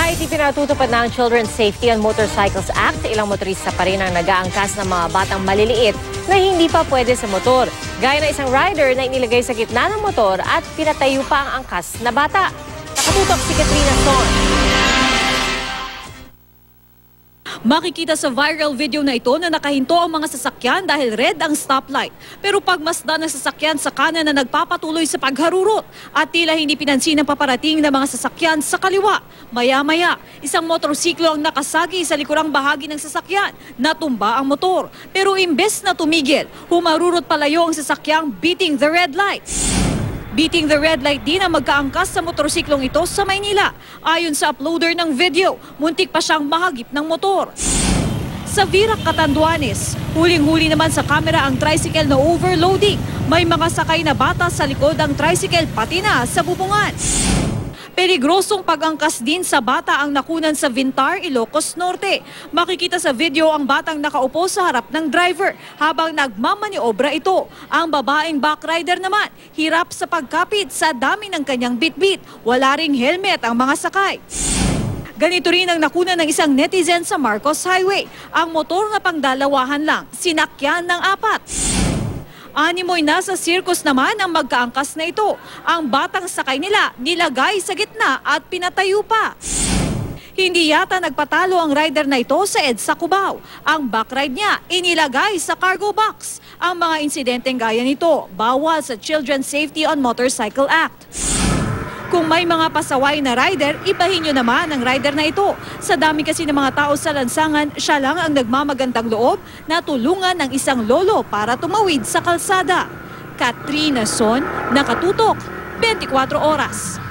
Kahit ipinatutupad ng Children's Safety on Motorcycles Act, ilang motorista pa rin ang nag-aangkas ng mga batang maliliit na hindi pa pwede sa motor. Gaya ng isang rider na inilagay sa gitna ng motor at pinatayo pa ang angkas na bata. Nakatutok si Katrina Son. Makikita sa viral video na ito na nakahinto ang mga sasakyan dahil red ang stoplight. Pero pagmasdan ng sasakyan sa kanan na nagpapatuloy sa pagharurot at tila hindi pinansin ang paparating ng mga sasakyan sa kaliwa. Maya-maya, isang motorsiklo ang nakasagi sa likurang bahagi ng sasakyan. Natumba ang motor. Pero imbes na tumigil, humarurot palayo ang sasakyang beating the red light. Beating the red light din ang magkaangkas sa motorsiklong ito sa Maynila. Ayon sa uploader ng video, muntik pa siyang mahagip ng motor. Sa Virac, Catanduanes, huling-huli naman sa kamera ang tricycle na overloading. May mga sakay na bata sa likod ang tricycle pati na sa bubungan. Peligrosong pag-angkas din sa bata ang nakunan sa Vintar, Ilocos Norte. Makikita sa video ang batang nakaupo sa harap ng driver habang nagmamaniobra ito. Ang babaeng backrider naman, hirap sa pagkapit sa dami ng kanyang bitbit. Wala ring helmet ang mga sakay. Ganito rin ang nakunan ng isang netizen sa Marcos Highway. Ang motor na pangdalawahan lang, sinakyan ng 4. Animoy nasa circus naman ang magkaangkas na ito. Ang batang sakay nila nilagay sa gitna at pinatayo pa. Hindi yata nagpatalo ang rider na ito sa EDSA Cubao. Ang backride niya inilagay sa cargo box. Ang mga insidenteng gaya nito, bawal sa Children's Safety on Motorcycle Act. Kung may mga pasaway na rider, ibahin nyo naman ang rider na ito. Sa dami kasi ng mga tao sa lansangan, siya lang ang nagmamagandang loob na tulungan ng isang lolo para tumawid sa kalsada. Katrina Son, Nakatutok, 24 Oras.